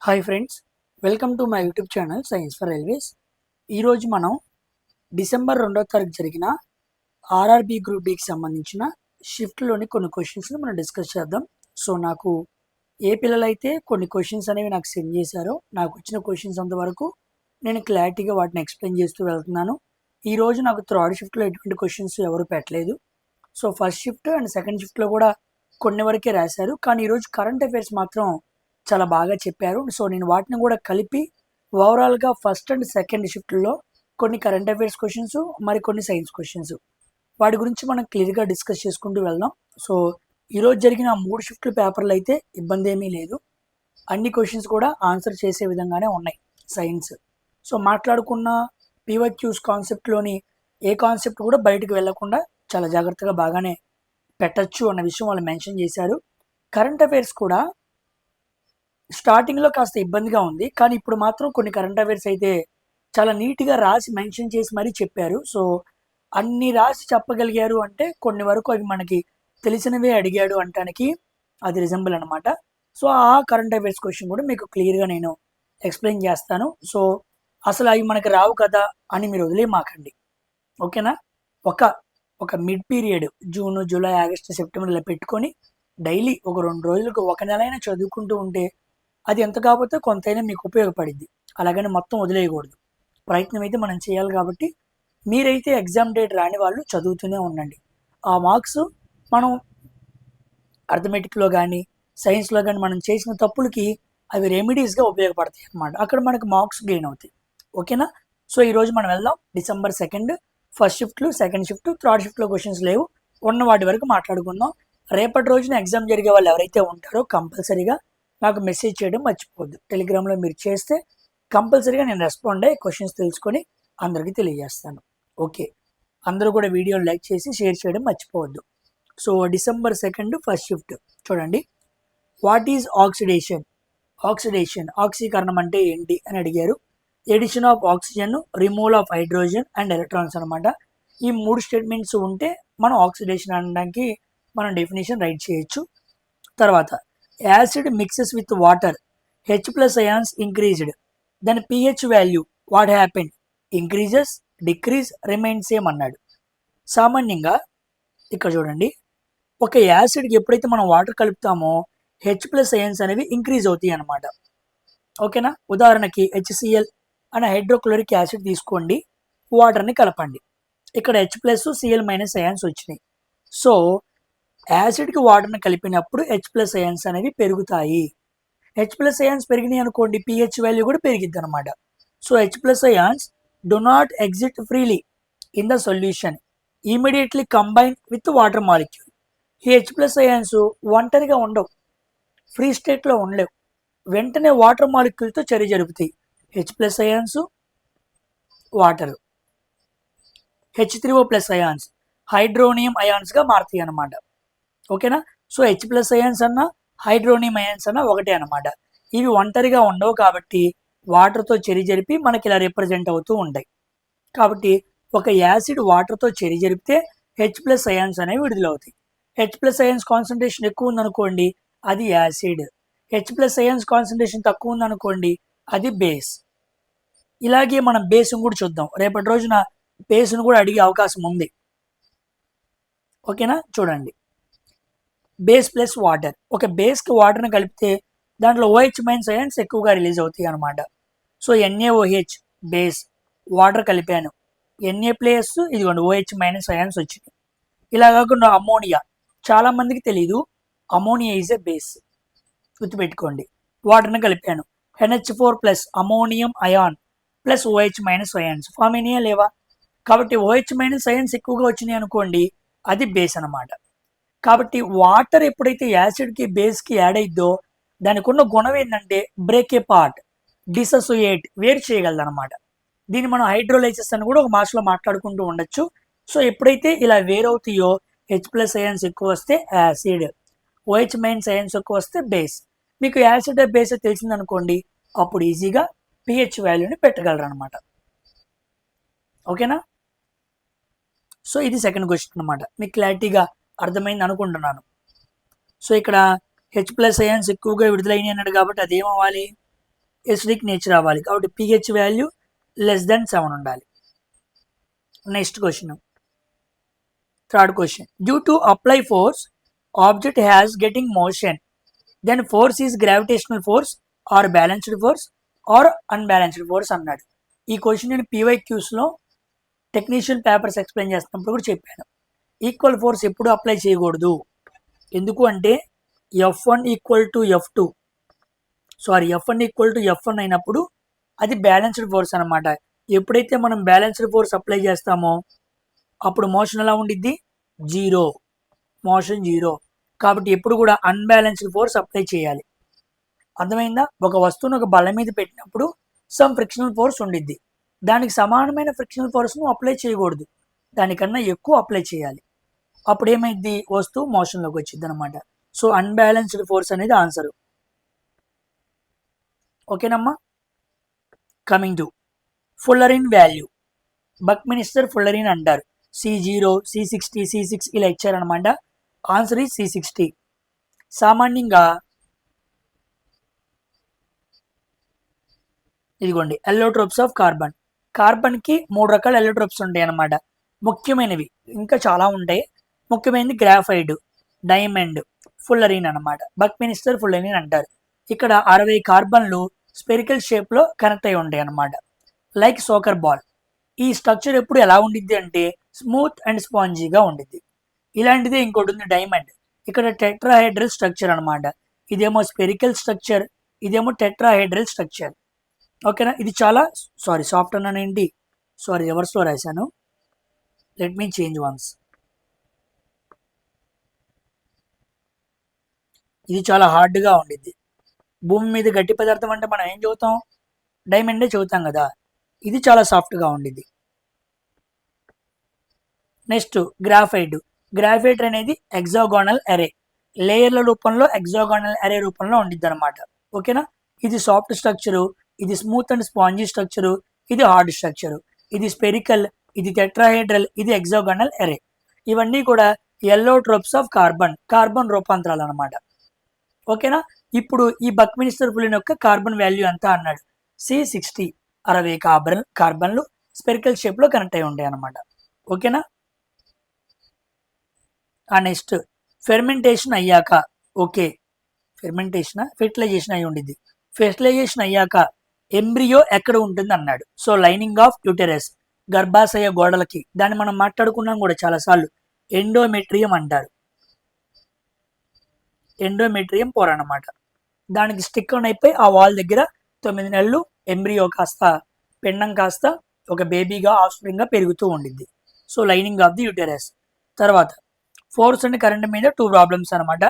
Hi friends, welcome to my YouTube channel science for railways. ఈరోజు మనం December 2వ తారీఖు జరిగిన ఆర్ఆర్బి గ్రూప్ డికి సంబంధించిన షిఫ్ట్లోని కొన్ని క్వశ్చన్స్ని మనం డిస్కస్ చేద్దాం. సో నాకు ఏ పిల్లలైతే కొన్ని క్వశ్చన్స్ అనేవి నాకు సెండ్ చేశారో నాకు వచ్చిన క్వశ్చన్స్ అంతవరకు నేను క్లారిటీగా వాటిని ఎక్స్ప్లెయిన్ చేస్తూ వెళ్తున్నాను. ఈరోజు నాకు థర్డ్ షిఫ్ట్లో ఎటువంటి క్వశ్చన్స్ ఎవరు పెట్టలేదు. So first shift and second షిఫ్ట్లో కూడా కొన్ని వరకే రాశారు, కానీ ఈరోజు కరెంట్ అఫైర్స్ మాత్రం చాలా బాగా చెప్పారు. సో నేను వాటిని కూడా కలిపి ఓవరాల్గా ఫస్ట్ అండ్ సెకండ్ షిఫ్ట్లో కొన్ని కరెంట్ అఫైర్స్ క్వశ్చన్స్, మరికొన్ని సైన్స్ క్వశ్చన్స్, వాటి గురించి మనం క్లియర్గా డిస్కస్ చేసుకుంటూ వెళ్దాం. సో ఈరోజు జరిగిన 3 షిఫ్ట్ల పేపర్లు అయితే ఇబ్బంది ఏమీ లేదు. అన్ని క్వశ్చన్స్ కూడా ఆన్సర్ చేసే విధంగానే ఉన్నాయి సైన్స్. సో మాట్లాడుకున్న పివైక్యూస్ కాన్సెప్ట్లోని ఏ కాన్సెప్ట్ కూడా బయటకు వెళ్లకుండా చాలా జాగ్రత్తగా బాగానే పెట్టచ్చు అన్న విషయం వాళ్ళు మెన్షన్ చేశారు. కరెంట్ అఫైర్స్ కూడా స్టార్టింగ్లో కాస్త ఇబ్బందిగా ఉంది, కానీ ఇప్పుడు మాత్రం కొన్ని కరెంట్ అఫైర్స్ అయితే చాలా నీట్గా రాసి మెన్షన్ చేసి మరీ చెప్పారు. సో అన్ని రాసి చెప్పగలిగారు అంటే కొన్ని వరకు అవి మనకి తెలిసినవే అడిగాడు అంటానికి అది రిజంబుల్ అనమాట. సో ఆ కరెంట్ అఫైర్స్ క్వశ్చన్ కూడా మీకు క్లియర్గా నేను ఎక్స్ప్లెయిన్ చేస్తాను. సో అసలు అవి మనకి రావు కదా అని మీరు వదిలేమాకండి, ఓకేనా. ఒక mid period June, July, August, September ఇలా పెట్టుకొని డైలీ ఒక 2 రోజులకు ఒక నెల అయినా చదువుకుంటూ ఉంటే అది ఎంత కాకపోతే కొంతైనా మీకు ఉపయోగపడింది. అలాగని మొత్తం వదిలేయకూడదు, ప్రయత్నం అయితే మనం చేయాలి. కాబట్టి మీరైతే ఎగ్జామ్ డేట్ రాని వాళ్ళు చదువుతూనే ఉండండి. ఆ మార్క్స్ మనం అర్థమెటిక్లో కానీ సైన్స్లో కానీ మనం చేసిన తప్పులకి అవి రెమెడీస్గా ఉపయోగపడతాయి అన్నమాట. అక్కడ మనకు మార్క్స్ గెయిన్ అవుతాయి, ఓకేనా. సో ఈరోజు మనం వెళ్దాం. డిసెంబర్ 2 ఫస్ట్ షిఫ్ట్లు, సెకండ్ షిఫ్ట్, థర్డ్ షిఫ్ట్లో క్వశ్చన్స్ లేవు, ఉన్న వాటి వరకు మాట్లాడుకుందాం. రేపటి రోజున ఎగ్జామ్ జరిగే వాళ్ళు ఎవరైతే ఉంటారో కంపల్సరీగా నాకు మెసేజ్ చేయడం మర్చిపోవద్దు. టెలిగ్రామ్లో మీరు చేస్తే కంపల్సరీగా నేను రెస్పాండ్ అయ్యి క్వశ్చన్స్ తెలుసుకొని అందరికీ తెలియజేస్తాను. ఓకే, అందరూ కూడా వీడియో లైక్ చేసి షేర్ చేయడం మర్చిపోవద్దు. సో డిసెంబర్ 2 ఫస్ట్ షిఫ్ట్ చూడండి. What is oxidation? ఆక్సీకరణం అంటే ఏంటి అని అడిగారు. Addition of oxygen, removal of hydrogen and electrons అనమాట. ఈ 3 స్టేట్మెంట్స్ ఉంటే మనం ఆక్సిడేషన్ అనడానికి మనం డెఫినేషన్ రైట్ చేయొచ్చు. తర్వాత acid mixes with water, H+ ions increased, then pH value what happened? Increases, decrease, remain same అన్నాడు. సామాన్యంగా ఇక్కడ చూడండి, ఒక యాసిడ్కి ఎప్పుడైతే మనం వాటర్ కలుపుతామో H+ ions అనేవి ఇంక్రీజ్ అవుతాయి అన్నమాట, ఓకేనా. ఉదాహరణకి HCl అనే హైడ్రోక్లోరిక్ యాసిడ్ తీసుకోండి, వాటర్ని కలపండి, ఇక్కడ H+ Cl- ions వచ్చినాయి. సో యాసిడ్కి వాటర్ని కలిపినప్పుడు H+ ions అనేవి పెరుగుతాయి. H+ ions పెరిగినాయి అనుకోండి, pH వాల్యూ కూడా పెరిగిద్ది అనమాట. So H+ ions do not exit freely in the solution, immediately combine with water molecule. ఈ H+ ions ఒంటరిగా ఉండవు, ఫ్రీ స్టేట్లో ఉండలేవు, వెంటనే వాటర్ మాలిక్యూల్తో చర్య జరుపుతాయి. H+ ions water, H3O+ ions hydronium అయాన్స్గా మారుతాయి అన్నమాట, ఓకేనా. సో H+ ions అన్న హైడ్రోనియం అయాన్స్ అన్న ఒకటే అనమాట. ఇవి ఒంటరిగా ఉండవు కాబట్టి వాటర్తో చర్య జరిపి మనకి ఇలా రిప్రజెంట్ అవుతూ ఉంటాయి. కాబట్టి ఒక యాసిడ్ వాటర్తో చర్య జరిపితే H+ ions అనేవి విడుదలవుతాయి. H+ ions కాన్సన్ట్రేషన్ ఎక్కువ ఉందనుకోండి అది యాసిడ్, H+ ions కాన్సన్ట్రేషన్ తక్కువ ఉందనుకోండి అది బేస్. ఇలాగే మనం బేస్ను కూడా చూద్దాం. రేపటి రోజున బేస్ను కూడా అడిగే అవకాశం ఉంది, ఓకేనా. చూడండి, బేస్ ప్లస్ వాటర్, ఒక బేస్కి వాటర్ని కలిపితే దాంట్లో OH- ions ఎక్కువగా రిలీజ్ అవుతాయి అనమాట. సో NaOH బేస్, వాటర్ కలిపాను, Na+ ఇదిగోండి OH- ions వచ్చింది. ఇలా కాకుండా అమోనియా, చాలామందికి తెలీదు, అమోనియా ఈజ్ ఏ బేస్, గుర్తుపెట్టుకోండి. వాటర్ని కలిపాను, NH4+ ammonium ion plus OH- ions form అయినాయా లేవా? కాబట్టి OH- ions ఎక్కువగా వచ్చినాయి అనుకోండి అది బేస్ అనమాట. కాబట్టి వాటర్ ఎప్పుడైతే యాసిడ్కి బేస్కి యాడ్ అయిద్దో దానికి ఉన్న గుణం ఏంటంటే బ్రేక్ ఏ పార్ట్, డిసోసియేట్, వేరు చేయగలదు అనమాట. దీన్ని మనం హైడ్రోలైసిస్ అని కూడా ఒక భాషలో మాట్లాడుకుంటూ ఉండొచ్చు. సో ఎప్పుడైతే ఇలా వేరవుతాయో H+ ions ఎక్కువ వస్తే యాసిడ్, OH- ions ఎక్కువ వస్తే బేస్. మీకు యాసిడ్ బేస్ తెలిసింది అనుకోండి అప్పుడు ఈజీగా pH వాల్యూని పెట్టగలరు అనమాట, ఓకేనా. సో ఇది సెకండ్ క్వశ్చన్ అనమాట. మీకు క్లారిటీగా అర్థమైంది అనుకుంటున్నాను. సో ఇక్కడ H+ ions ఎక్కువగా విడుదలైనవి అన్నాడు కాబట్టి అది ఏమవ్వాలి? ఎసిడిక్ నేచర్ అవ్వాలి, కాబట్టి pH వాల్యూ లెస్ దెన్ 7 ఉండాలి. Next question, third question, due to apply force object has getting motion, then force is gravitational force or balanced force or unbalanced force అన్నాడు. ఈ క్వశ్చన్ నేను PYQస్లో టెక్నీషియన్ పేపర్స్ ఎక్స్ప్లెయిన్ చేస్తున్నప్పుడు కూడా చెప్పాను. Equal force ఎప్పుడు apply చేయకూడదు, ఎందుకు అంటే F1 equal to F2 F1 equal to F1 అయినప్పుడు అది బ్యాలెన్స్డ్ ఫోర్స్ అనమాట. ఎప్పుడైతే మనం బ్యాలెన్స్డ్ ఫోర్స్ అప్లై చేస్తామో అప్పుడు మోషన్ ఎలా ఉండిద్ది, జీరో, మోషన్ జీరో. కాబట్టి ఎప్పుడు కూడా అన్బ్యాలెన్స్డ్ ఫోర్స్ అప్లై చేయాలి. అర్థమైందా? ఒక వస్తువును ఒక బల్ల మీద పెట్టినప్పుడు సమ్ ఫ్రిక్షనల్ ఫోర్స్ ఉండిద్ది, దానికి సమానమైన ఫ్రిక్షనల్ ఫోర్స్ను అప్లై చేయకూడదు, దానికన్నా ఎక్కువ అప్లై చేయాలి. అప్పుడు ఏమైంది, వస్తువు మోషన్లోకి వచ్చింది అనమాట. సో అన్బ్యాలెన్స్డ్ ఫోర్స్ అనేది ఆన్సర్. ఓకేనమ్మా. Coming to fullerene value, బక్మినిస్టర్ fullerene అంటారు. C0, C60, C6 ఇలా ఇచ్చారనమాట. ఆన్సర్ ఈ C60. సామాన్యంగా ఇదిగోండి ఎల్లోట్రోప్స్ ఆఫ్ కార్బన్. కార్బన్కి 3 రకాల ఎల్లోట్రోప్స్ ఉంటాయి అన్నమాట. ముఖ్యమైనవి ఇంకా చాలా ఉంటాయి. ముఖ్యమైనది గ్రాఫైడ్, డైమండ్, ఫుల్లరిన్ అనమాట. బక్మినిస్టర్ ఫుల్లరిన్ అంటారు. ఇక్కడ 60 కార్బన్లు స్పెరికల్ షేప్లో కనెక్ట్ అయి ఉంటాయి అన్నమాట, లైక్ సోకర్ బాల్. ఈ స్ట్రక్చర్ ఎప్పుడు ఎలా ఉండిద్ది అంటే స్మూత్ అండ్ స్పాంజీగా ఉండిద్ది. ఇలాంటిదే ఇంకోటి ఉంది డైమండ్. ఇక్కడ టెట్రాహైడ్రల్ స్ట్రక్చర్ అనమాట. ఇదేమో స్పెరికల్ స్ట్రక్చర్, ఇదేమో టెట్రాహైడ్రల్ స్ట్రక్చర్. ఓకేనా. ఇది చాలా సాఫ్ట్ అన్నానేంటి, రివర్స్లో రాశాను. Let me change once. ఇది చాలా హార్డ్గా ఉండిద్ది. భూమి మీద గట్టి పదార్థం అంటే మనం ఏం చదువుతాం, డైమండే చదువుతాం కదా. ఇది చాలా సాఫ్ట్గా ఉండిద్ది. Next graphite. గ్రాఫైట్ అనేది ఎగ్జాగోనల్ అరే, లేయర్ల రూపంలో ఎగ్జాగోనల్ అరే రూపంలో ఉండిద్ది అనమాట. ఓకేనా. ఇది సాఫ్ట్ స్ట్రక్చరు, ఇది స్మూత్ అండ్ స్పాంజీ స్ట్రక్చరు, ఇది హార్డ్ స్ట్రక్చరు, ఇది స్పెరికల్, ఇది టెట్రాహైడ్రల్, ఇది ఎగ్జాగోనల్ అరే. ఇవన్నీ కూడా ఎల్లోట్రోప్స్ ఆఫ్ కార్బన్ రూపాంతరాలు అనమాట. ఓకేనా. ఇప్పుడు ఈ బక్మినిస్టర్ ఫుల్లరిన్ యొక్క కార్బన్ వాల్యూ ఎంత అన్నాడు, C60, 60 కార్బన్లు స్పెరికల్ షేప్లో కనెక్ట్ అయి ఉంటాయి అనమాట. ఓకేనా. నెక్స్ట్ ఫెర్మెంటేషన్ అయ్యాక, ఓకే ఫెర్టిలైజేషన్ అయి ఉండిద్ది. ఫెర్టిలైజేషన్ అయ్యాక ఎంబ్రియో ఎక్కడ ఉంటుంది అన్నాడు. సో లైనింగ్ ఆఫ్ యూటెరస్, గర్భాశయ గోడలకి. దాన్ని మనం మాట్లాడుకున్నాం కూడా చాలాసార్లు, ఎండోమెట్రియం అంటారు. ఎండోమెట్రియం పొర అనమాట. దానికి స్టిక్ ఆన్ అయిపోయి ఆ వాల్ దగ్గర 9 నెలలు ఎంబ్రియో కాస్త, పిండం కాస్త ఒక బేబీగా, ఆఫ్స్ప్రింగ్గా పెరుగుతూ ఉండిద్ది. So lining of the uterus. తర్వాత ఫోర్స్ అండ్ కరెంట్ మీద 2 ప్రాబ్లమ్స్ అనమాట.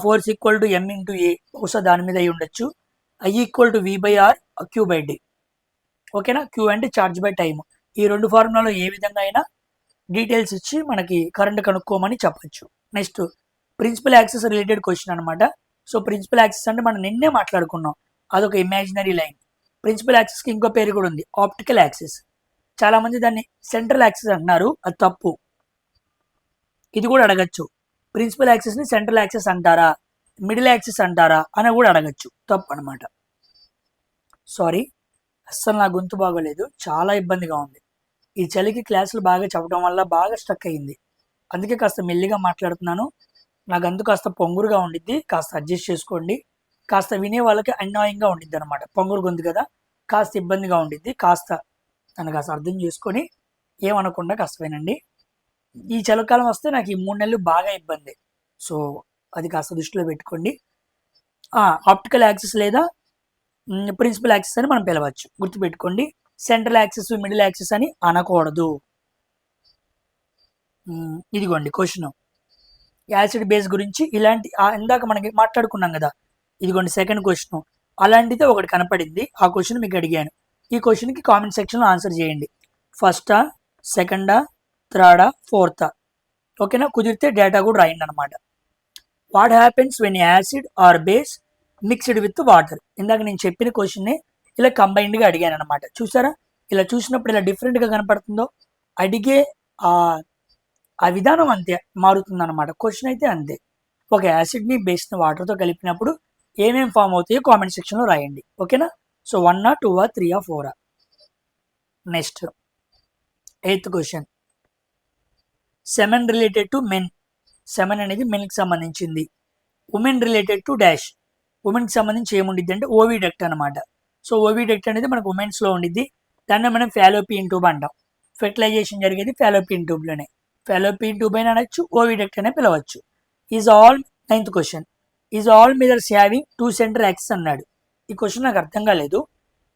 Force equal to M into A, బహుశా దాని మీద అయి ఉండొచ్చు. I equal to V/R, Q/D. ఓకేనా. Q అంటే చార్జ్ బై టైమ్. ఈ 2 ఫార్ములాలో ఏ విధంగా అయినా డీటెయిల్స్ ఇచ్చి మనకి కరెంట్ కనుక్కోమని చెప్పచ్చు. Next principal axis related question అనమాట. సో ప్రిన్సిపల్ యాక్సిస్ అంటే మనం నిన్నే మాట్లాడుకున్నాం, అదొక ఇమాజినరీ లైన్. ప్రిన్సిపల్ యాక్సిస్కి ఇంకో పేరు కూడా ఉంది, ఆప్టికల్ యాక్సిస్. చాలామంది దాన్ని సెంట్రల్ యాక్సిస్ అంటున్నారు, అది తప్పు. ఇది కూడా అడగచ్చు, ప్రిన్సిపల్ యాక్సిస్ని సెంట్రల్ యాక్సిస్ అంటారా, మిడిల్ యాక్సిస్ అంటారా అని కూడా అడగచ్చు. తప్పు అనమాట. సారీ, అస్సలు నా గొంతు బాగోలేదు, చాలా ఇబ్బందిగా ఉంది. ఈ చలికి క్లాసులు బాగా చెప్పడం వల్ల బాగా స్ట్రక్ అయ్యింది, అందుకే కాస్త మెల్లిగా మాట్లాడుతున్నాను. నాకు అందుకు కాస్త పొంగురుగా ఉండిద్ది, కాస్త అడ్జస్ట్ చేసుకోండి. కాస్త వినే వాళ్ళకి అన్యాయంగా ఉండిద్ది అనమాట, పొంగురు గొంతు కదా, కాస్త ఇబ్బందిగా ఉండిద్ది. కాస్త నన్ను కాస్త అర్థం చేసుకొని ఏమనకుండా కాస్త వినండి. ఈ చలికాలం వస్తే నాకు ఈ 3 నెలలు బాగా ఇబ్బంది, సో అది కాస్త దృష్టిలో పెట్టుకోండి. ఆప్టికల్ యాక్సిస్ లేదా ప్రిన్సిపల్ యాక్సిస్ అని మనం పిలవచ్చు, గుర్తుపెట్టుకోండి. సెంట్రల్ యాక్సిస్, మిడిల్ యాక్సిస్ అని అనకూడదు. ఇదిగోండి క్వశ్చన్, యాసిడ్ బేస్ గురించి ఇలాంటి ఇందాక మనకి మాట్లాడుకున్నాం కదా. ఇదిగోండి సెకండ్ క్వశ్చన్, అలాంటిదే ఒకటి కనపడింది, ఆ క్వశ్చన్ మీకు అడిగాను. ఈ క్వశ్చన్కి కామెంట్ సెక్షన్లో ఆన్సర్ చేయండి. ఫస్టా, సెకండా, థర్డా, ఫోర్తా. ఓకేనా. కుదిరితే డేటా కూడా రాయండి అనమాట. What happens when acid or base mixed with water. ఇందాక నేను చెప్పిన క్వశ్చన్ని ఇలా కంబైన్డ్గా అడిగాను అనమాట. చూసారా, ఇలా చూసినప్పుడు ఇలా డిఫరెంట్గా కనపడుతుందో, అడిగే ఆ విధానం అంతే మారుతుంది అనమాట. క్వశ్చన్ అయితే అంతే. ఒక యాసిడ్ని బేస్ని వాటర్తో కలిపినప్పుడు ఏమేమి ఫామ్ అవుతాయో కామెంట్ సెక్షన్లో రాయండి. ఓకేనా. So 1 2 3 4. Next 8th question, semen related to men. Semen అనేది మెన్కి సంబంధించింది. Women related to dash. ఉమెన్కి సంబంధించి ఏముండిద్ది అంటే ఓవిడక్ట్ అనమాట. సో ఓవిడక్ట్ అనేది మనకు ఉమెన్స్లో ఉండిద్ది. దాన్ని మనం ఫాలోపియన్ ట్యూబ్ అంటాం. ఫెర్టిలైజేషన్ జరిగేది ఫాలోపియన్ ట్యూబ్లోనే. ఫాలోపియన్ ట్యూబ్ అయినా అనొచ్చు, ఓవిడక్ట్ అనే పిలవచ్చు. Is all 9th question, is all mirrors having 2 centre axis అన్నాడు. ఈ క్వశ్చన్ నాకు అర్థం కాలేదు.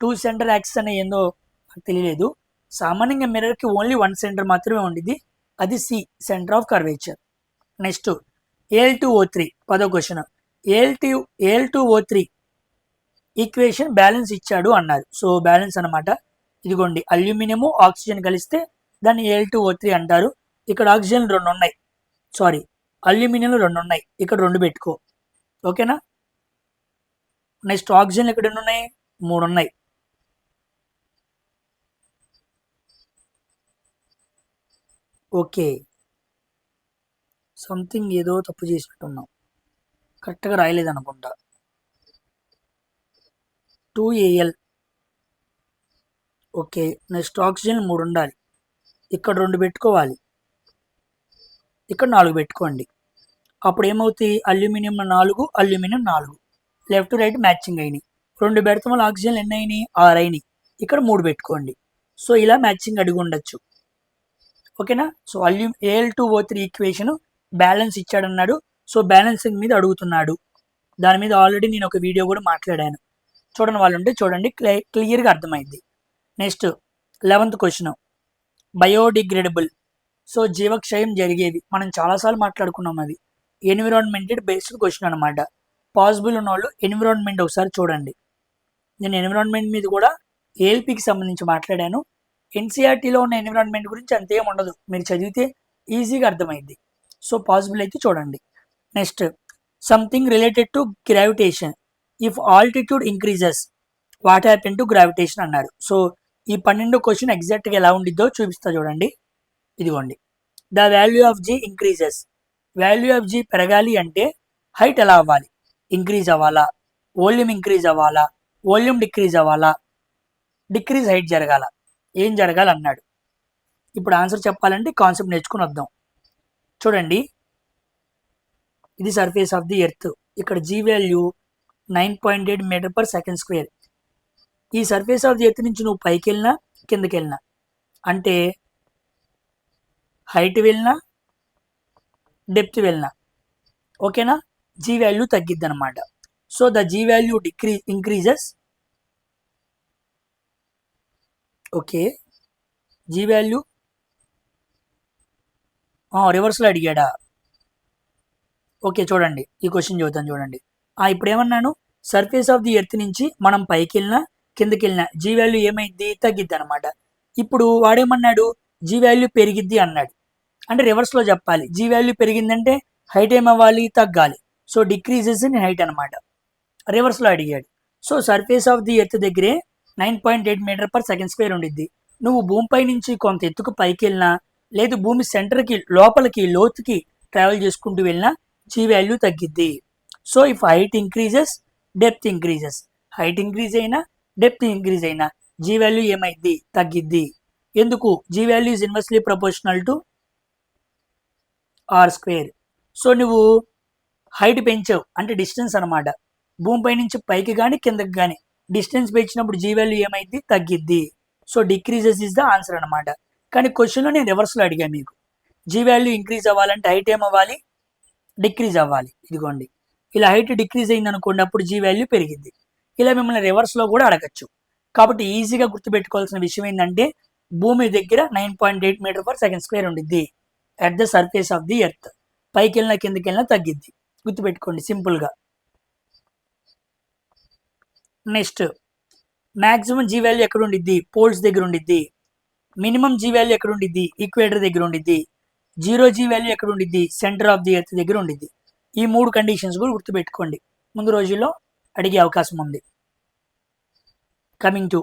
2 సెంటర్ యాక్సిస్ అనే ఏందో నాకు తెలియలేదు. సామాన్యంగా మిర్రర్కి ఓన్లీ 1 సెంటర్ మాత్రమే ఉండిద్ది, అది C, centre of curvature. Next Al2O3 10వ క్వశ్చన్, Al2O3 ఈక్వేషన్ బ్యాలెన్స్ ఇచ్చాడు అన్నారు. సో బ్యాలెన్స్ అనమాట. ఇదిగోండి, అల్యూమినియము ఆక్సిజన్ కలిస్తే దాన్ని Al2O3 అంటారు. ఇక్కడ ఆక్సిజన్ 2 ఉన్నాయి, సారీ అల్యూమినియం 2 ఉన్నాయి, ఇక్కడ 2 పెట్టుకో, ఓకేనా. నెక్స్ట్ ఆక్సిజన్ ఇక్కడ ఎన్ని ఉన్నాయి, 3 ఉన్నాయి. ఓకే, సంథింగ్ ఏదో తప్పు చేసినట్టున్నాం, కరెక్ట్గా రాయలేదు అనుకుంటా. 2Al. ఓకే, నెక్స్ట్ ఆక్సిజన్ 3 ఉండాలి, ఇక్కడ 2 పెట్టుకోవాలి, ఇక్కడ 4 పెట్టుకోండి. అప్పుడు ఏమవుతాయి, aluminium 4, aluminium 4, left right matching అయినాయి. 2 పెడతాం వల్ల ఆక్సిజన్ ఎన్ని అయినాయి, 6 అయినాయి, ఇక్కడ 3 పెట్టుకోండి. సో ఇలా మ్యాచింగ్ అడిగి ఉండొచ్చు, ఓకేనా. సో Al2O3 ఈక్వేషన్ బ్యాలెన్స్ ఇచ్చాడన్నాడు. సో బ్యాలెన్సింగ్ మీద అడుగుతున్నాడు. దాని మీద ఆల్రెడీ నేను ఒక వీడియో కూడా మాట్లాడాను, చూడని వాళ్ళు ఉంటే చూడండి, క్లియర్గా అర్థమైంది. Next 11th question, biodegradable. So జీవక్షయం జరిగేవి, మనం చాలాసార్లు మాట్లాడుకున్నాం. అది ఎన్విరాన్మెంటెడ్ బేస్డ్ క్వశ్చన్ అనమాట. పాసిబుల్ ఉన్న వాళ్ళు ఎన్విరాన్మెంట్ ఒకసారి చూడండి. నేను ఎన్విరాన్మెంట్ మీద కూడా ఏఎల్పికి సంబంధించి మాట్లాడాను. ఎన్సీఆర్టీలో ఉన్న ఎన్విరాన్మెంట్ గురించి అంతేం ఉండదు, మీరు చదివితే ఈజీగా అర్థమైంది. సో పాసిబుల్ అయితే చూడండి. Next something related to gravitation. If altitude increases what happen to gravitation అన్నారు. సో ఈ 12వ క్వశ్చన్ ఎగ్జాక్ట్గా ఎలా ఉండిద్దో చూపిస్తా చూడండి. ఇదిగోండి, the value of G increases. Value of G పెరగాలి అంటే హైట్ ఎలా అవ్వాలి, ఇంక్రీజ్ అవ్వాలా, వాల్యూమ్ ఇంక్రీజ్ అవ్వాలా, వాల్యూమ్ డిక్రీజ్ అవ్వాలా, డిక్రీజ్ హైట్ జరగాల, ఏం జరగాలన్నాడు. ఇప్పుడు ఆన్సర్ చెప్పాలంటే కాన్సెప్ట్ నేర్చుకుని వద్దాం. చూడండి, ఇది సర్ఫేస్ ఆఫ్ ది ఎర్త్, ఇక్కడ జీ వాల్యూ 9.8 మీటర్/సెకండ్ స్క్వేర్. ఈ సర్ఫేస్ ఆఫ్ ది ఎర్త్ నుంచి నువ్వు పైకి వెళ్ళినా కిందకి వెళ్ళినా, అంటే హైట్ వెళ్ళినా డెప్త్ వెళ్ళినా, ఓకేనా, జీ వాల్యూ తగ్గిద్ది అనమాట. So the G value increases. Okay, G value రివర్స్లో అడిగాడా. ఓకే చూడండి, ఈ క్వశ్చన్ చదువుతాను చూడండి. ఇప్పుడు ఏమన్నాను, సర్ఫేస్ ఆఫ్ ది ఎర్త్ నుంచి మనం పైకి వెళ్ళినా కిందకి వెళ్ళినా జీ వాల్యూ ఏమైంది, తగ్గిద్ది అనమాట. ఇప్పుడు వాడేమన్నాడు, జీ వాల్యూ పెరిగిద్ది అన్నాడు. అంటే రివర్స్లో చెప్పాలి, జీ వాల్యూ పెరిగిందంటే హైట్ ఏమవ్వాలి, తగ్గాలి. సో డిక్రీజెస్ ఇన్ హైట్ అనమాట, రివర్స్లో అడిగాడు. So surface of the earth దగ్గరే 9.8 మీటర్/సెకండ్ స్క్వేర్ ఉండిద్ది. నువ్వు భూమిపై నుంచి కొంత ఎత్తుకు పైకి వెళ్ళినా, లేదు భూమి సెంటర్కి లోపలికి లోతుకి ట్రావెల్ చేసుకుంటూ వెళ్ళినా జీ వాల్యూ తగ్గిద్ది. So if height increases depth increases, height increase అయినా డెప్త్ ఇంక్రీజ్ అయినా జీ వాల్యూ ఏమైద్ది, తగ్గిద్ది. ఎందుకు, g value is inversely proportional to r². So నువ్వు హైట్ పెంచావు అంటే డిస్టెన్స్ అనమాట, భూమిపై నుంచి పైకి కానీ కిందకి కానీ డిస్టెన్స్ పెంచినప్పుడు జీ వాల్యూ ఏమైద్ది, తగ్గిద్ది. So decreases is the answer అనమాట. కానీ క్వశ్చన్లో నేను రివర్స్లో అడిగాను మీకు, జీ వాల్యూ ఇంక్రీజ్ అవ్వాలంటే హైట్ ఏమవ్వాలి, డిక్రీజ్ అవ్వాలి. ఇదిగోండి, ఇలా హైట్ డిక్రీజ్ అయింది అనుకోండి, అప్పుడు జీ వాల్యూ పెరిగింది. ఇలా మిమ్మల్ని రివర్స్లో కూడా అడగచ్చు. కాబట్టి ఈజీగా గుర్తుపెట్టుకోవాల్సిన విషయం ఏంటంటే, భూమి దగ్గర 9.8 మీటర్/సెకండ్ స్క్వేర్ ఉండిద్ది at the surface of the earth. పైకి వెళ్ళినా కిందకి వెళ్ళినా తగ్గిద్ది, గుర్తుపెట్టుకోండి సింపుల్గా. నెక్స్ట్ మ్యాక్సిమం జీ వాల్యూ ఎక్కడ ఉండిద్ది, పోల్స్ దగ్గర ఉండిద్ది. మినిమం జీ వాల్యూ ఎక్కడ ఉండిద్ది, ఈక్వేటర్ దగ్గర ఉండిద్ది. జీరో జీ వాల్యూ ఎక్కడ ఉండిద్ది, సెంటర్ ఆఫ్ ది ఎర్త్ దగ్గర ఉండిద్ది. ఈ 3 కండిషన్స్ కూడా గుర్తుపెట్టుకోండి, ముందు రోజుల్లో అడిగే అవకాశం ఉంది. కమింగ్ టు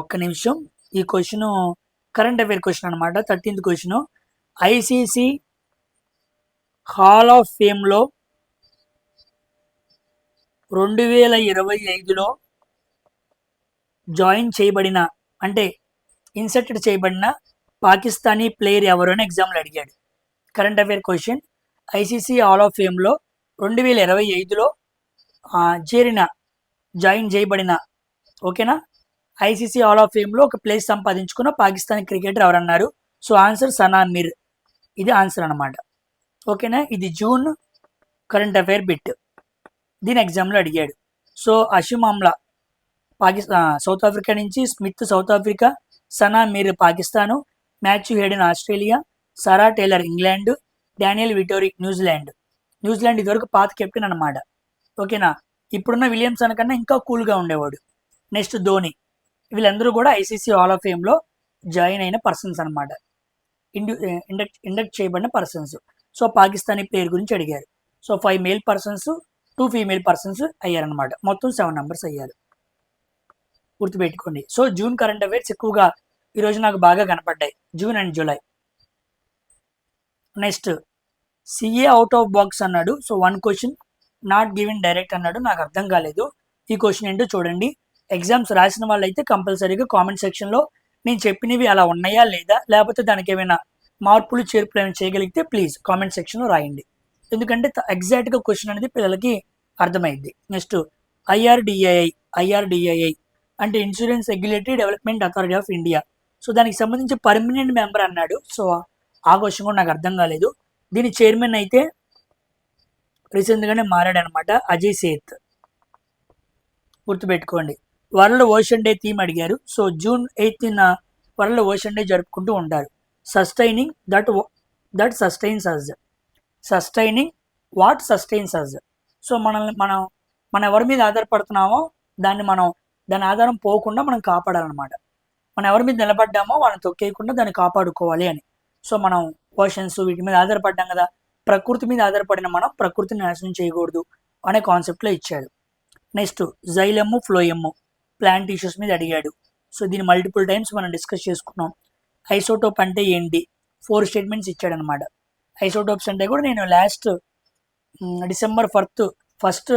ఒక్క నిమిషం, ఈ క్వశ్చన్ కరెంట్ అఫైర్ క్వశ్చన్ అనమాట. 13th question, ICC hall of ఫేమ్లో 2025లో జాయిన్ చేయబడిన అంటే ఇన్సర్టెడ్ చేయబడిన పాకిస్తానీ ప్లేయర్ ఎవరు అని ఎగ్జామ్లో అడిగాడు. Current affair question. ICC hall of ఫేమ్లో 2025లో జాయిన్ చేయబడిన ఓకేనా ఐసీసీ హాల్ ఆఫ్ ఫేమ్లో ఒక ప్లేస్ సంపాదించుకున్న పాకిస్తానీ క్రికెటర్ ఎవరన్నారు? So answer Sana Mir. ఇది ఆన్సర్ అనమాట. ఓకేనా, ఇది జూన్ కరెంట్ అఫైర్ బిట్. దీని ఎగ్జామ్లో అడిగాడు. So Hashim Amla South Africa నుంచి, Smith South Africa, Sana Mir Pakistan, Matthew Hayden Australia, Sarah Taylor England, Daniel Vettori New Zealand. New Zealand ఇదివరకు పాత కెప్టెన్ అనమాట. ఓకేనా, ఇప్పుడున్న విలియమ్సన్ కన్నా ఇంకా కూల్గా ఉండేవాడు. నెక్స్ట్ ధోని. వీళ్ళందరూ కూడా ఐసీసీ హాల్ ఆఫ్ ఫేమ్లో జాయిన్ అయిన పర్సన్స్ అనమాట. ఇండక్ట్ చేయబడిన పర్సన్స్. సో పాకిస్తానీ ప్లేయర్ గురించి అడిగారు. So 5 male persons 2 female persons అయ్యారనమాట. మొత్తం 7 నంబర్స్ అయ్యారు. గుర్తుపెట్టుకోండి. సో జూన్ కరెంట్ అఫైర్స్ ఎక్కువగా ఈరోజు నాకు బాగా కనపడ్డాయి, June and July. Next CA out of box అన్నాడు. So 1 question not given direct అన్నాడు. నాకు అర్థం కాలేదు. ఈ క్వశ్చన్ ఏంటో చూడండి. ఎగ్జామ్స్ రాసిన వాళ్ళైతే కంపల్సరీగా కామెంట్ సెక్షన్లో నేను చెప్పినవి అలా ఉన్నాయా లేదా, లేకపోతే దానికి ఏమైనా మార్పులు చేర్పులు ఏమైనా చేయగలిగితే ప్లీజ్ కామెంట్ సెక్షన్లో రాయండి. ఎందుకంటే ఎగ్జాక్ట్గా క్వశ్చన్ అనేది పిల్లలకి అర్థమైంది. నెక్స్ట్ ఐఆర్డిఐఐ అంటే insurance regulatory development authority of India. So దానికి సంబంధించి పర్మనెంట్ మెంబర్ అన్నాడు. సో ఆ క్వశ్చన్ కూడా నాకు అర్థం కాలేదు. దీని చైర్మన్ అయితే రీసెంట్గానే మారాడనమాట, అజయ్ సేత్. గుర్తుపెట్టుకోండి. వరల్డ్ ఓషన్ డే థీమ్ అడిగారు. సో జూన్ 8న వరల్డ్ ఓషన్ డే జరుపుకుంటూ ఉంటారు. Sustaining that sustains us. Sustaining what sustains us. So మనం ఎవరి మీద ఆధారపడుతున్నామో దాని ఆధారం పోకుండా మనం కాపాడాలన్నమాట. మనం ఎవరి మీద నిలబడ్డామో వాళ్ళని తొక్కేయకుండా దాన్ని కాపాడుకోవాలి అని. సో మనం ఓషన్స్ వీటి మీద ఆధారపడ్డాం కదా, ప్రకృతి మీద ఆధారపడిన మనం ప్రకృతిని నాశనం చేయకూడదు అనే కాన్సెప్ట్లో ఇచ్చాడు. నెక్స్ట్ జైలెమ్ము ఫ్లోయెమ్ము ప్లాంట్ ఇష్యూస్ మీద అడిగాడు. సో దీన్ని మల్టిపుల్ టైమ్స్ మనం డిస్కస్ చేసుకున్నాం. ఐసోటోప్ అంటే ఏంటి, 4 స్టేట్మెంట్స్ ఇచ్చాడనమాట. ఐసోటోప్స్ అంటే కూడా నేను లాస్ట్ డిసెంబర్ 1st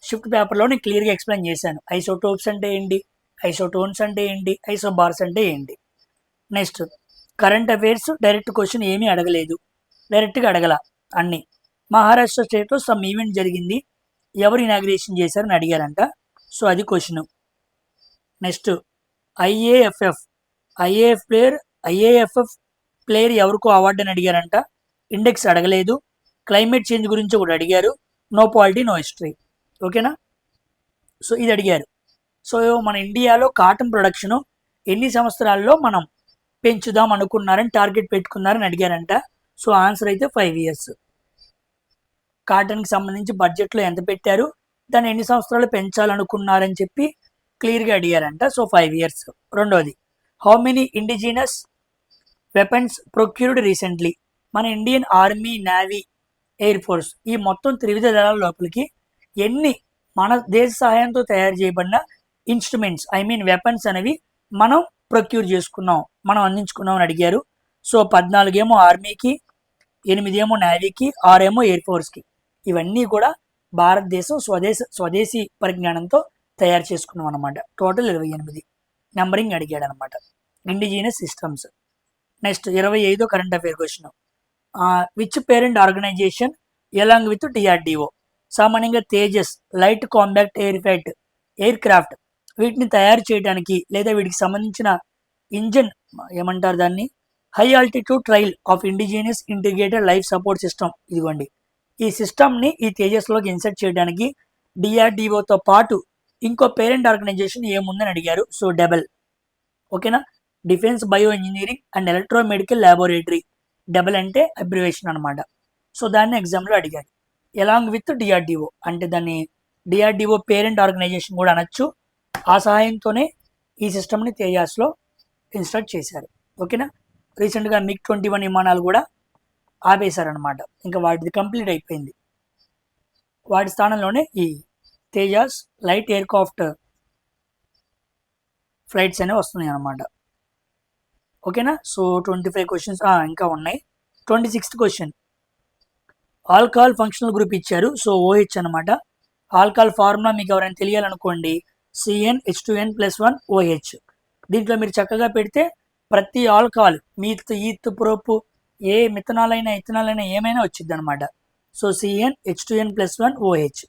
షిఫ్ట్ పేపర్లో నేను క్లియర్గా ఎక్స్ప్లెయిన్ చేశాను. ఐసోటోప్స్ అంటే ఏంటి, ఐసోటోన్స్ అంటే ఏంటి, ఐసోబార్స్ అంటే ఏంటి. Next current affairs direct question ఏమీ అడగలేదు, డైరెక్ట్గా అడగల అన్ని. మహారాష్ట్ర స్టేట్లో సమ్ ఈవెంట్ జరిగింది, ఎవరు ఇనాగ్రేషన్ చేశారని అడిగారంట. సో అది క్వశ్చన్. నెక్స్ట్ ఐఏఎఫ్ఎఫ్ ప్లేయర్ ఎవరికో అవార్డు అని అడిగారంట. ఇండెక్స్ అడగలేదు. క్లైమేట్ చేంజ్ గురించి ఒకటి అడిగారు. No polity no history. ఓకేనా, సో ఇది అడిగారు. సో మన ఇండియాలో కాటన్ ప్రొడక్షన్ ఎన్ని సంవత్సరాల్లో మనం పెంచుదాం అనుకున్నారని టార్గెట్ పెట్టుకున్నారని అడిగారంట. సో ఆన్సర్ అయితే 5 years. కాటన్కి సంబంధించి బడ్జెట్లో ఎంత పెట్టారు, దాన్ని ఎన్ని సంవత్సరాలు పెంచాలనుకున్నారని చెప్పి క్లియర్గా అడిగారంట. So 5 years. రెండోది how many indigenous weapons procured recently. మన Indian army, navy, air force ఈ మొత్తం త్రివిధ దళాల లోపలికి ఎన్ని మన దేశ సహాయంతో తయారు చేయబడిన ఇన్స్ట్రుమెంట్స్ వెపన్స్ అనేవి మనం ప్రొక్యూర్ చేసుకున్నాం, మనం అందించుకున్నాం అని అడిగారు. సో 14 ఆర్మీకి, 8 నేవీకి, 6 ఎయిర్ ఫోర్స్కి. ఇవన్నీ కూడా భారతదేశం స్వదేశీ పరిజ్ఞానంతో తయారు చేసుకున్నాం అనమాట. టోటల్ 28 నెంబరింగ్ అడిగాడు అనమాట. Indigenous systems. Next 25 current affair question. Which parent organisation along with DRDO. సామాన్యంగా Tejas light combat aircraft వీటిని తయారు చేయడానికి లేదా వీటికి సంబంధించిన ఇంజన్ ఏమంటారు దాన్ని, high altitude trial of indigenous integrated life support system. ఇదిగోండి ఈ సిస్టమ్ని ఈ తేజస్లోకి ఇన్సర్ట్ చేయడానికి డిఆర్డిఓతో పాటు ఇంకో పేరెంట్ ఆర్గనైజేషన్ ఏముందని అడిగారు. So DEBEL. ఓకేనా, defence bio engineering and electromedical laboratory. DEBEL అంటే అబ్రివేషన్ అనమాట. సో దాన్ని ఎగ్జామ్లో అడిగాడు. ఎలాంగ్ విత్ డిఆర్డిఓ అంటే దాన్ని డిఆర్డిఓ పేరెంట్ ఆర్గనైజేషన్ కూడా అనొచ్చు. ఆ సహాయంతోనే ఈ సిస్టమ్ని తేజస్లో ఇన్స్టాల్ చేశారు. ఓకేనా, రీసెంట్గా MiG-21 విమానాలు కూడా ఆపేశారనమాట. ఇంకా వాటిది కంప్లీట్ అయిపోయింది. వాటి స్థానంలోనే ఈ Tejas light air craft flights అనేవి వస్తున్నాయి అనమాట. ఓకేనా, సో 25 క్వశ్చన్స్ ఇంకా ఉన్నాయి. 26th question. Alcohol functional group ఇచ్చారు. సో OH అనమాట. ఆల్కహాల్ ఫార్ములా మీకు ఎవరైనా తెలియాలనుకోండి, CnH2n+1OH. దీంట్లో మీరు చక్కగా పెడితే ప్రతి ఆల్కహాల్ మీత్, ఈత్, ప్రోపు, ఏ మిథనాల్ అయినా ఇథనాల్ అయినా ఏమైనా వచ్చింది అనమాట. So CnH2n+1OH.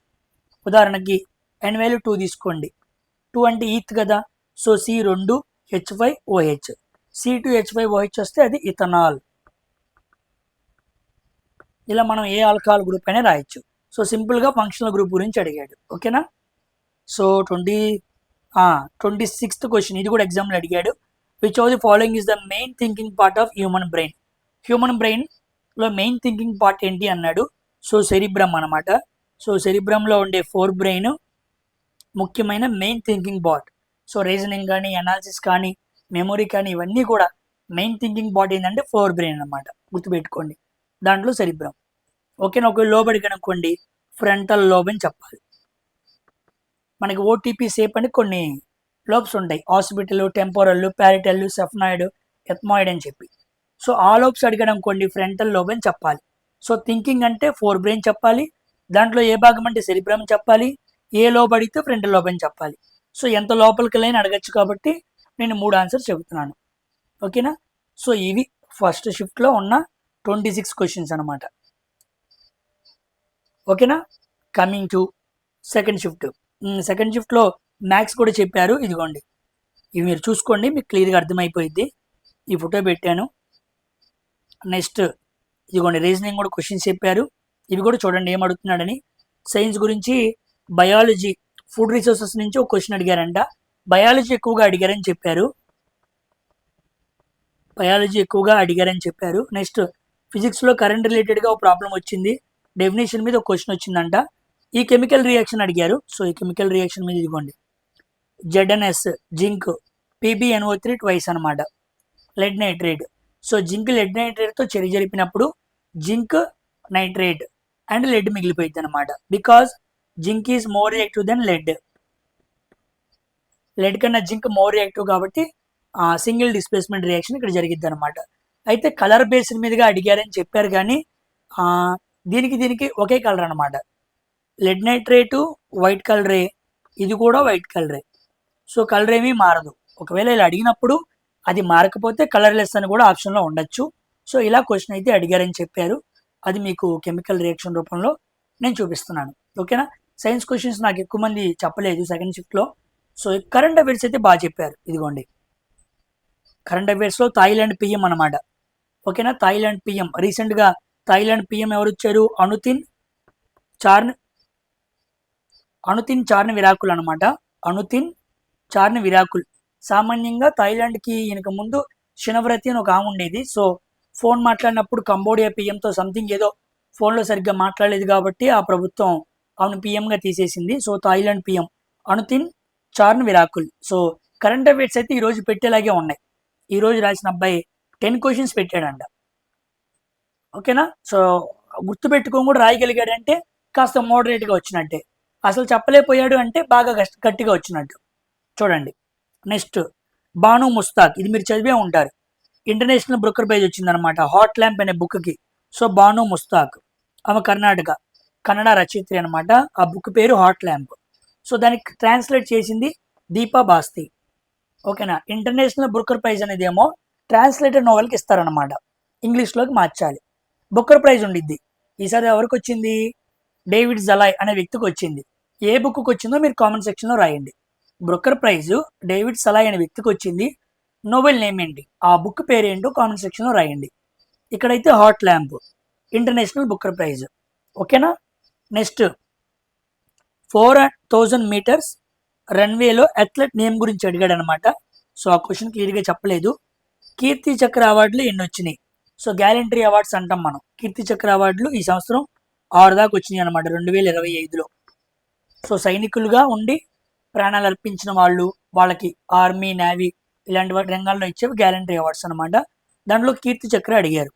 ఉదాహరణకి N వాల్యూ 2 తీసుకోండి, 2 అంటే ఈత్ కదా, సో C2H5OH, C2H5OH వస్తే అది ఇథనాల్. ఇలా మనం ఏ ఆల్కహాల్ గ్రూప్ అయినా రాయొచ్చు. సో సింపుల్గా ఫంక్షనల్ గ్రూప్ గురించి అడిగాడు. ఓకేనా. సో 26th క్వశ్చన్, ఇది కూడా ఎగ్జామ్లో అడిగాడు. Which of the following is the main thinking part of human brain? Human బ్రెయిన్లో మెయిన్ థింకింగ్ పార్ట్ ఏంటి అన్నాడు. సో సెరిబ్రమ్ అనమాట. సో సెరిబ్రమ్లో ఉండే ఫోర్ బ్రెయిన్ ముఖ్యమైన main thinking part. So reasoning కానీ, అనాలిసిస్ కానీ, మెమొరీ కానీ, ఇవన్నీ కూడా మెయిన్ థింకింగ్ పార్ట్ ఏంటంటే ఫోర్ బ్రెయిన్ అనమాట. గుర్తుపెట్టుకోండి, దాంట్లో సెరిబ్రమ్. ఓకేనా. ఒక లోబడి కనుక్కోండి, ఫ్రంటల్ లోబ్ అని చెప్పాలి. మనకి ఓటీపీ సేప్ అని కొన్ని లోబ్స్ ఉంటాయి, హాస్పిటల్, టెంపోరల్, ప్యారిటల్, సెఫ్నాయిడ్, ఎథ్మాయిడ్ అని చెప్పి. సో ఆ లోబ్స్ అడిగాడు అనుకోండి, ఫ్రంటల్ లోబ్ అని చెప్పాలి. సో థింకింగ్ అంటే ఫోర్ బ్రెయిన్ చెప్పాలి, దాంట్లో ఏ భాగం అంటే సెరిబ్రమ్ చెప్పాలి, ఏ లోబ్ అడిగితే ఫ్రంటల్ లోబ్ అని చెప్పాలి. సో ఎంత లోపలికి వెళ్ళైనా అడగచ్చు కాబట్టి నేను 3 ఆన్సర్స్ చెబుతున్నాను. ఓకేనా. సో ఇవి ఫస్ట్ షిఫ్ట్లో ఉన్న 26 క్వశ్చన్స్ అనమాట. ఓకేనా. Coming to second shift. Second షిఫ్ట్లో మ్యాథ్స్ కూడా చెప్పారు. ఇదిగోండి, ఇవి మీరు చూసుకోండి, మీకు క్లియర్గా అర్థమైపోయింది. ఈ ఫోటో పెట్టాను. నెక్స్ట్ ఇదిగోండి, రీజనింగ్ కూడా క్వశ్చన్స్ చెప్పారు. ఇవి కూడా చూడండి ఏం అడుగుతున్నాడని. సైన్స్ గురించి బయాలజీ, ఫుడ్ రిసోర్సెస్ నుంచి ఒక క్వశ్చన్ అడిగారంట. బయాలజీ ఎక్కువగా అడిగారని చెప్పారు. నెక్స్ట్ ఫిజిక్స్లో కరెంట్ రిలేటెడ్గా ఒక ప్రాబ్లం వచ్చింది, డెఫినేషన్ మీద ఒక క్వశ్చన్ వచ్చిందంట. ఈ కెమికల్ రియాక్షన్ అడిగారు. సో ఈ కెమికల్ రియాక్షన్ మీద ఇదిగోండి, ZnS జింక్, PbNO3 ట్వైస్ అనమాట, lead nitrate. So zinc lead నైట్రేట్తో జరిపినప్పుడు జింక్ నైట్రేట్ అండ్ లెడ్ మిగిలిపోయింది అనమాట. Because zinc is more reactive then lead కన్నా జింక్ మోర్ రియాక్టివ్ కాబట్టి సింగిల్ డిస్ప్లేస్మెంట్ రియాక్షన్ ఇక్కడ జరిగిద్ది అనమాట. అయితే కలర్ బేస్డ్ మీదుగా అడిగారని చెప్పారు, కానీ దీనికి ఒకే కలర్ అనమాట. లెడ్ నైట్రేటు వైట్ కలరే, ఇది కూడా వైట్ కలరే. సో కలర్ ఏమీ మారదు. ఒకవేళ ఇలా అడిగినప్పుడు అది మారకపోతే కలర్లెస్ అని కూడా ఆప్షన్లో ఉండొచ్చు. సో ఇలా క్వశ్చన్ అయితే అడిగారని చెప్పారు. అది మీకు కెమికల్ రియాక్షన్ రూపంలో నేను చూపిస్తున్నాను. ఓకేనా. సైన్స్ క్వశ్చన్స్ నాకు ఎక్కువ మంది చెప్పలేదు సెకండ్ షిఫ్ట్లో. సో కరెంట్ అఫైర్స్ అయితే బాగా చెప్పారు. ఇదిగోండి, కరెంట్ అఫైర్స్లో థాయిలాండ్ పిఎం అనమాట. ఓకేనా. థాయిలాండ్ పిఎం, రీసెంట్గా థాయిలాండ్ పిఎం ఎవరు వచ్చారు? అనుతిన్ చార్న్ విరాకుల్ అనమాట. అనుతిన్ చార్న్ విరాకుల్. సామాన్యంగా థాయిలాండ్కి ఈయనకు ముందు శినవ్రతి అని ఒక ఆమె ఉండేది. సో ఫోన్ మాట్లాడినప్పుడు కంబోడియా పిఎంతో సంథింగ్ ఏదో ఫోన్లో సరిగ్గా మాట్లాడలేదు కాబట్టి ఆ ప్రభుత్వం ఆమెను పిఎంగా తీసేసింది. So Thailand PM Anutin Charnvirakul. So current affairs అయితే ఈరోజు పెట్టేలాగే ఉన్నాయి. ఈరోజు రాసిన అబ్బాయి 10 క్వశ్చన్స్ పెట్టాడంట. ఓకేనా. సో గుర్తుపెట్టుకొని కూడా రాయగలిగాడంటే కాస్త మోడరేట్గా వచ్చినట్టే, అసలు చెప్పలేకపోయాడు అంటే బాగా గట్టిగా వచ్చినట్టు. చూడండి. నెక్స్ట్ బాను ముస్తాక్, ఇది మీరు చదివే ఉంటారు. ఇంటర్నేషనల్ బుక్కర్ ప్రైజ్ వచ్చిందనమాట హాట్ ల్యాంప్ అనే బుక్కి. సో బాను ముస్తాక్, ఆమె కన్నడ రచయిత్రి అనమాట. ఆ బుక్ పేరు హాట్ ల్యాంప్. సో దానికి ట్రాన్స్లేట్ చేసింది దీపా బాస్తి. ఓకేనా. ఇంటర్నేషనల్ బుక్కర్ ప్రైజ్ అనేది ఏమో ట్రాన్స్లేటెడ్ నోవెల్కి ఇస్తారనమాట, ఇంగ్లీష్లోకి మార్చాలి. బుక్కర్ ప్రైజ్ ఉండిద్ది. ఈసారి ఎవరికి వచ్చింది? డేవిడ్ జలాయ్ అనే వ్యక్తికి వచ్చింది. ఏ బుక్కి వచ్చిందో మీరు కామెంట్ సెక్షన్లో రాయండి. బుక్కర్ ప్రైజ్ డేవిడ్ సలాయ్ అనే వ్యక్తికి వచ్చింది. నోబెల్ నేమ్ ఏంటి, ఆ బుక్ పేరేంటో కామెంట్ సెక్షన్లో రాయండి. ఇక్కడైతే heart lamp, international Booker prize. ఓకేనా. నెక్స్ట్ 4000 మీటర్స్ రన్వేలో అథ్లెట్ నేమ్ గురించి అడిగాడు అనమాట. సో ఆ క్వశ్చన్ క్లియర్గా చెప్పలేదు. కీర్తి చక్ర అవార్డులు ఎన్ని వచ్చినాయి? సో గ్యాలంటరీ అవార్డ్స్ అంటాం మనం. కీర్తి చక్ర అవార్డులు ఈ సంవత్సరం 6 దాకా వచ్చినాయి అనమాట, 2025లో. సో సైనికులుగా ఉండి ప్రాణాలు అర్పించిన వాళ్ళు, వాళ్ళకి ఆర్మీ, నేవీ ఇలాంటి వాటి రంగాల్లో ఇచ్చేవి గ్యాలంటరీ అవార్డ్స్ అనమాట. దాంట్లో కీర్తి చక్ర అడిగారు.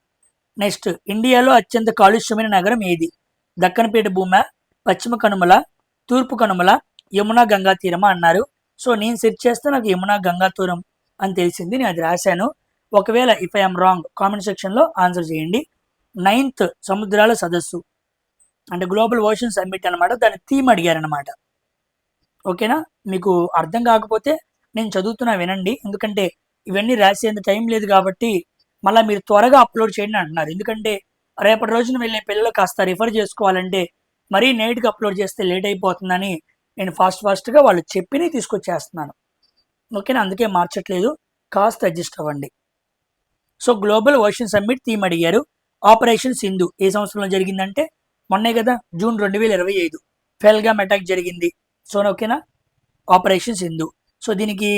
నెక్స్ట్ ఇండియాలో అత్యంత కాలుష్యమైన నగరం ఏది? దక్కనపేట భూమా, పశ్చిమ కనుమల, తూర్పు కనుమల, యమునా గంగా తీరమా అన్నారు. సో నేను సెర్చ్ చేస్తే నాకు యమునా గంగా తీరం అని తెలిసింది, నేను అది రాశాను. ఒకవేళ ఇఫ్ ఐఎమ్ రాంగ్ కామెంట్ సెక్షన్లో ఆన్సర్ చేయండి. 9th సముద్రాల సదస్సు అంటే గ్లోబల్ ఓషన్ సమ్మిట్ అనమాట. దాని థీమ్ అడిగారనమాట. ఓకేనా? మీకు అర్థం కాకపోతే నేను చదువుతున్నా వినండి. ఎందుకంటే ఇవన్నీ రాసేంత టైం లేదు కాబట్టి మళ్ళీ మీరు త్వరగా అప్లోడ్ చేయండి అంటున్నారు. ఎందుకంటే రేపటి రోజున వెళ్ళే పిల్లలు కాస్త రిఫర్ చేసుకోవాలంటే మరీ నేట్గా అప్లోడ్ చేస్తే లేట్ అయిపోతుందని నేను ఫాస్ట్గా వాళ్ళు చెప్పినవి తీసుకొచ్చేస్తున్నాను. ఓకేనా? అందుకే మార్చట్లేదు, కాస్త అడ్జస్ట్ అవ్వండి. So global ocean summit theme అడిగారు. ఆపరేషన్ సింధు ఏ సంవత్సరంలో జరిగిందంటే మొన్నే కదా, జూన్ 2025 ఫెల్గామ్ అటాక్ జరిగింది. సో ఓకేనా, ఆపరేషన్ సింధు. సో దీనికి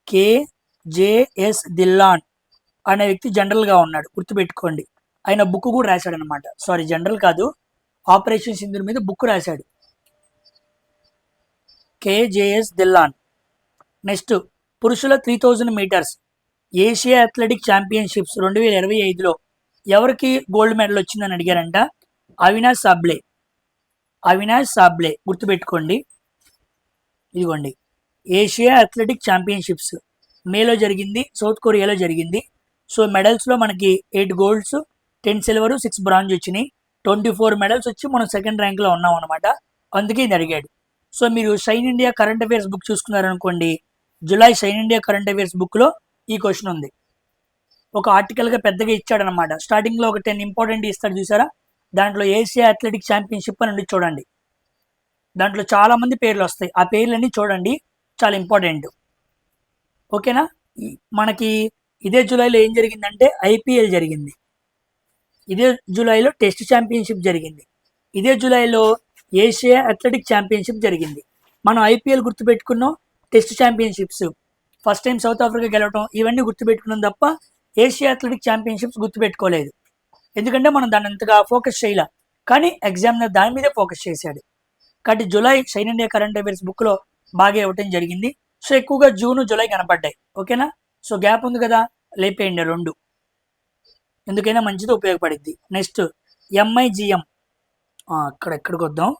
కేజేఎస్ దిల్లాన్ అనే వ్యక్తి జనరల్గా ఉన్నాడు, గుర్తుపెట్టుకోండి. ఆయన బుక్ కూడా రాశాడు అనమాట. సారీ, జనరల్ కాదు, ఆపరేషన్ సింధు మీద బుక్ రాశాడు కేజేఎస్ దిల్లాన్. నెక్స్ట్ పురుషుల 3000 మీటర్స్ ఏషియా అథ్లెటిక్ ఛాంపియన్షిప్స్ 2025లో ఎవరికి గోల్డ్ మెడల్ వచ్చిందని అడిగారంట. అవినాష్ సాబ్లే. అవినాష్ సాబ్లే గుర్తుపెట్టుకోండి. ఇదిగోండి, ఏషియా అథ్లెటిక్ ఛాంపియన్షిప్స్ మేలో జరిగింది, సౌత్ కొరియాలో జరిగింది. సో మెడల్స్లో మనకి 8 గోల్డ్స్, 10 సిల్వర్, 6 బ్రాంజ్ వచ్చినాయి. 24 మెడల్స్ వచ్చి మనం సెకండ్ ర్యాంక్లో ఉన్నాం అనమాట. అందుకే ఇది అడిగాడు. సో మీరు shine India current affairs book చూసుకున్నారనుకోండి, July shine India current affairs బుక్లో ఈ క్వశ్చన్ ఉంది. ఒక ఆర్టికల్గా పెద్దగా ఇచ్చాడనమాట. స్టార్టింగ్లో ఒక 10 ఇంపార్టెంట్ ఇస్తాడు చూసారా, దాంట్లో ఏషియా అథ్లెటిక్ ఛాంపియన్షిప్ అని చూడండి. దాంట్లో చాలా మంది పేర్లు వస్తాయి, ఆ పేర్లన్నీ చూడండి, చాలా ఇంపార్టెంట్. ఓకేనా? మనకి ఇదే జూలైలో ఏం జరిగిందంటే ఐపీఎల్ జరిగింది. ఇదే జూలైలో టెస్ట్ ఛాంపియన్షిప్ జరిగింది. ఇదే జూలైలో ఏషియా అథ్లెటిక్ ఛాంపియన్షిప్ జరిగింది. మనం ఐపీఎల్ గుర్తుపెట్టుకున్నాం, test championships first time South Africa గెలవటం, ఇవన్నీ గుర్తుపెట్టుకున్నాం తప్ప ఏషియా అథ్లెటిక్ ఛాంపియన్షిప్స్ గుర్తుపెట్టుకోలేదు. ఎందుకంటే మనం దాన్ని అంతగా ఫోకస్ చేయలే, కానీ ఎగ్జామినర్ దాని మీదే ఫోకస్ చేశాడు. కాబట్టి July shine India current affairs బుక్లో బాగా ఇవ్వటం జరిగింది. సో ఎక్కువగా జూన్, జూలై కనపడ్డాయి. ఓకేనా? సో గ్యాప్ ఉంది కదా, లేపేయండి 2, ఎందుకైనా మంచిది, ఉపయోగపడిద్ది. నెక్స్ట్ ఎంఐజిఎం, ఎక్కడికి వద్దాం,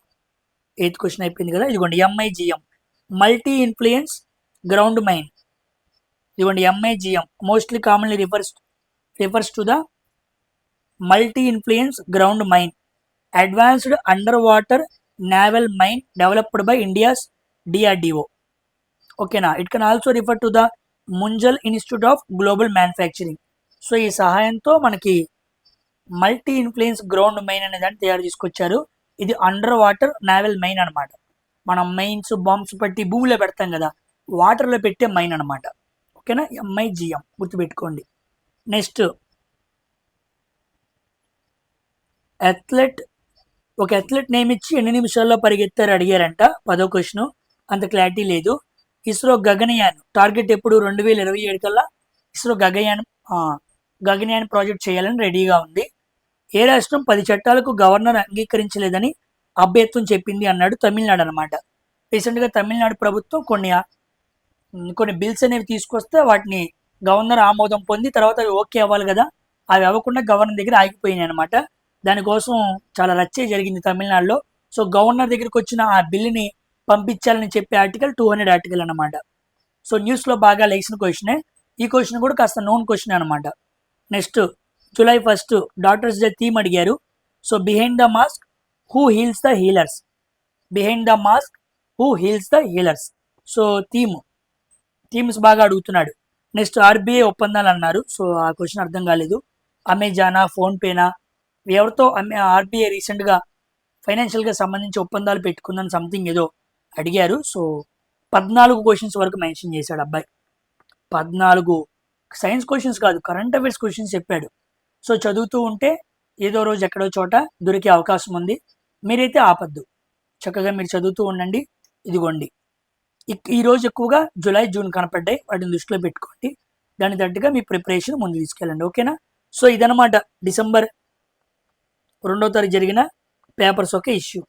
8th క్వశ్చన్ అయిపోయింది కదా. ఇదిగోండి MIGM, multi influence ground mine. ఇదిగోండి MIGM mostly commonly refers to the multi influence ground mine, advanced under water naval mine developed by India's DRDO. ఓకేనా? It can also refer to the Munjal institute of global manufacturing. So ఈ సహాయంతో మనకి multi influence ground mine అనే దాన్ని తయారు చేసుకొచ్చారు. ఇది under water novel mine అనమాట. మనం మైన్స్, బాంబ్స్ పట్టి భూమిలో పెడతాం కదా, వాటర్లో పెట్టే మైన్ అనమాట. ఓకేనా? ఎంఐజిఎం గుర్తుపెట్టుకోండి. నెక్స్ట్ ఒక అథ్లెట్ నేమ్ ఇచ్చి ఎన్ని నిమిషాల్లో పరిగెత్తారు అడిగారంట. 10వ క్వశ్చన్, అంత క్లారిటీ లేదు. ఇస్రో గగనయాన్ టార్గెట్ ఎప్పుడు 2027 కల్లా ఇస్రో గగనయాన్ ప్రాజెక్ట్ చేయాలని రెడీగా ఉంది. ఏ రాష్ట్రం 10 చట్టాలకు గవర్నర్ అంగీకరించలేదని అభ్యర్థం చెప్పింది అన్నాడు. తమిళనాడు అనమాట. రీసెంట్గా తమిళనాడు ప్రభుత్వం కొన్ని బిల్స్ అనేవి తీసుకొస్తే వాటిని గవర్నర్ ఆమోదం పొంది తర్వాత అవి ఓకే అవ్వాలి కదా, అవి అవ్వకుండా గవర్నర్ దగ్గర ఆగిపోయినాయి అనమాట. దానికోసం చాలా రచ్చే జరిగింది తమిళనాడులో. సో గవర్నర్ దగ్గరికి వచ్చిన ఆ బిల్లుని పంపించాలని చెప్పే ఆర్టికల్ 200 ఆర్టికల్ అనమాట. సో న్యూస్లో బాగా లేచిన క్వశ్చనే. ఈ క్వశ్చన్ కూడా కాస్త నోన్ క్వశ్చన్ అనమాట. Next July 1 doctors day theme అడిగారు. So behind the mask who heals the healers. Behind the mask who heals the healers. So themes బాగా అడుగుతున్నాడు. నెక్స్ట్ ఆర్బీఐ ఒప్పందాలు అన్నారు. సో ఆ క్వశ్చన్ అర్థం కాలేదు. అమెజానా, ఫోన్పేనా, ఎవరితో ఆర్బీఐ రీసెంట్గా ఫైనాన్షియల్గా సంబంధించి ఒప్పందాలు పెట్టుకుందని సంథింగ్ ఏదో అడిగారు. సో 14 క్వశ్చన్స్ వరకు మెన్షన్ చేశాడు అబ్బాయి. 14 సైన్స్ క్వశ్చన్స్ కాదు, కరెంట్ అఫైర్స్ క్వశ్చన్స్ చెప్పాడు. సో చదువుతూ ఉంటే ఏదో రోజు ఎక్కడో చోట దొరికే అవకాశం ఉంది. మీరైతే ఆపద్దు, చక్కగా మీరు చదువుతూ ఉండండి. ఇదిగోండి, ఈరోజు ఎక్కువగా జూలై, జూన్ కనపడ్డాయి, వాటిని దృష్టిలో పెట్టుకోండి. దాని తగ్గట్టుగా మీ ప్రిపరేషన్ ముందు తీసుకెళ్ళండి. ఓకేనా? సో ఇదనమాట డిసెంబర్ 2వ తారీఖు జరిగిన పేపర్స్ ఒక ఇష్యూ.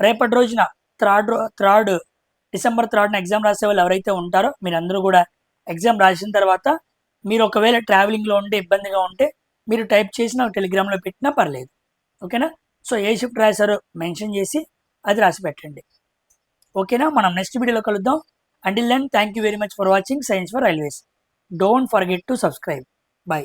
రేపటి రోజున డిసెంబర్ 3న ఎగ్జామ్ రాసే వాళ్ళు ఎవరైతే ఉంటారో మీరందరూ కూడా ఎగ్జామ్ రాసిన తర్వాత మీరు ఒకవేళ ట్రావెలింగ్లో ఉంటే ఇబ్బందిగా ఉంటే మీరు టైప్ చేసి నాకు టెలిగ్రామ్లో పెట్టినా పర్లేదు. ఓకేనా? సో ఏ షిఫ్ట్ రాశారో మెన్షన్ చేసి అది రాసి పెట్టండి. ఓకేనా? మనం నెక్స్ట్ వీడియోలో కలుద్దాం. Until then thank you very much for watching science for railways. Don't forget to subscribe. By.